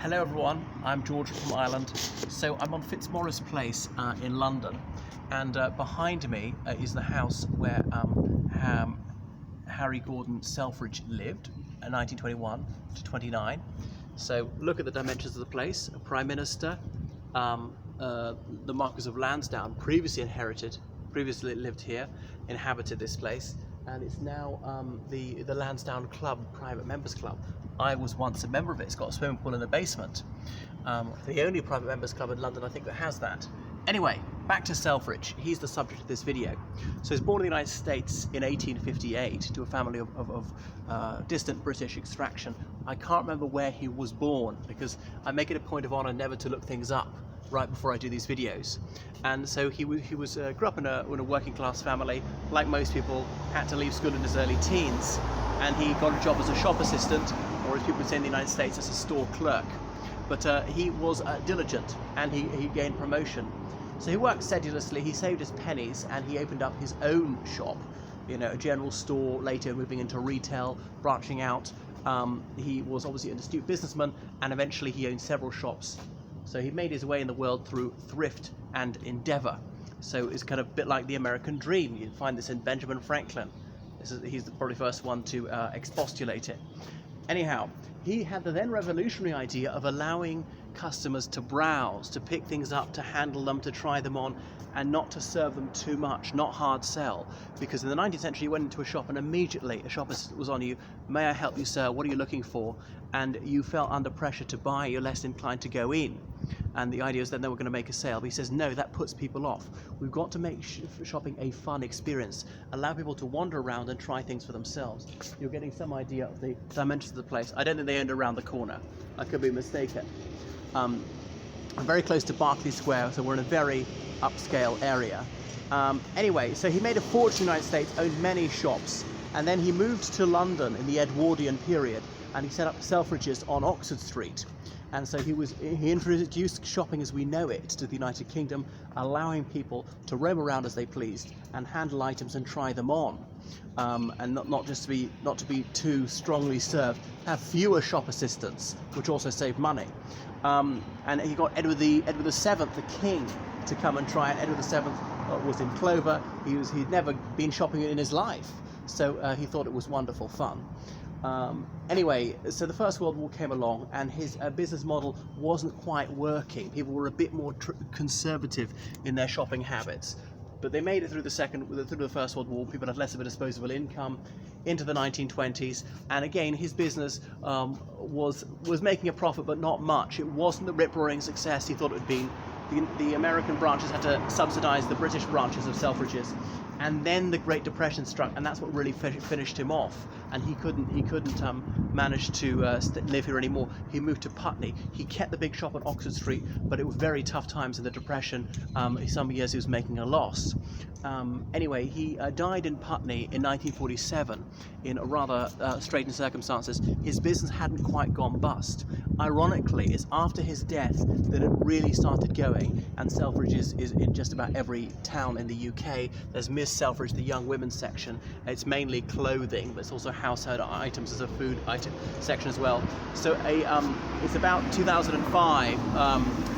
Hello everyone, I'm George from Ireland. So I'm on Fitzmaurice Place in London, and behind me is the house where Harry Gordon Selfridge lived in 1921 to 29. So look at the dimensions of the place. A Prime Minister, the Marquis of Lansdowne, previously lived here, inhabited this place, and it's now the Lansdowne Club, private members club. I was once a member of it. It's got a swimming pool in the basement. The only private members club in London, I think, that has that. Anyway, back to Selfridge. He's the subject of this video. So he was born in the United States in 1858 to a family of distant British extraction. I can't remember where he was born because I make it a point of honor never to look things up right before I do these videos. And so he grew up in a working class family. Like most people, had to leave school in his early teens, and he got a job as a shop assistant, or as people would say in the United States, as a store clerk. But he was diligent, and he gained promotion. So he worked sedulously, he saved his pennies, and he opened up his own shop, a general store, later moving into retail, branching out. He was obviously an astute businessman, and eventually he owned several shops. So he made his way in the world through thrift and endeavor. So it's kind of a bit like the American dream. You find this in Benjamin Franklin. He's probably the first one to expostulate it. Anyhow, he had the then revolutionary idea of allowing customers to browse, to pick things up, to handle them, to try them on, and not to serve them too much, not hard sell. Because in the 19th century, you went into a shop and immediately a shop was on you. May I help you, sir? What are you looking for? And you felt under pressure to buy. You're less inclined to go in. And the idea is that they were going to make a sale. But he says, no, that puts people off. We've got to make shopping a fun experience. Allow people to wander around and try things for themselves. You're getting some idea of the dimensions of the place. I don't think they owned around the corner. I could be mistaken. I'm very close to Berkeley Square, so we're in a very upscale area. Anyway, so he made a fortune in the United States, owned many shops, and then he moved to London in the Edwardian period, and he set up Selfridges on Oxford Street. And so he introduced shopping as we know it to the United Kingdom, allowing people to roam around as they pleased and handle items and try them on, and not to be too strongly served. Have fewer shop assistants, which also saved money. And he got Edward VII, the King, to come and try it. Edward VII was in clover. He'd never been shopping in his life, so he thought it was wonderful fun. Anyway, so the First World War came along, and his business model wasn't quite working. People were a bit more conservative in their shopping habits. But they made it through the First World War. People had less of a disposable income into the 1920s, and again his business was making a profit, but not much. It wasn't the rip-roaring success he thought it would be. The American branches had to subsidize the British branches of Selfridges, and then the Great Depression struck, and that's what really finished him off. And he couldn't manage to live here anymore. He moved to Putney. He kept the big shop on Oxford Street, but it was very tough times in the Depression. Some years he was making a loss. Anyway, he died in Putney in 1947 in rather straitened circumstances. His business hadn't quite gone bust. Ironically, it's after his death that it really started going, and Selfridge is in just about every town in the UK. There's Miss Selfridge, the young women's section. It's mainly clothing, but it's also household items as a food item section as well. So it's about 2005,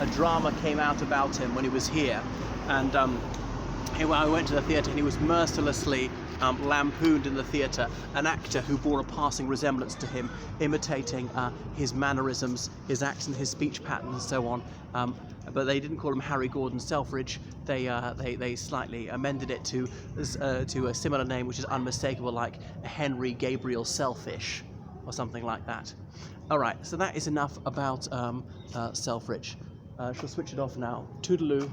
a drama came out about him when he was here, and I went to the theatre, and he was mercilessly lampooned in the theatre. An actor who bore a passing resemblance to him, imitating his mannerisms, his accent, his speech pattern, and so on. But they didn't call him Harry Gordon Selfridge. They slightly amended it to a similar name, which is unmistakable, like Henry Gabriel Selfish, or something like that. All right, so that is enough about Selfridge. Shall switch it off now. Toodaloo.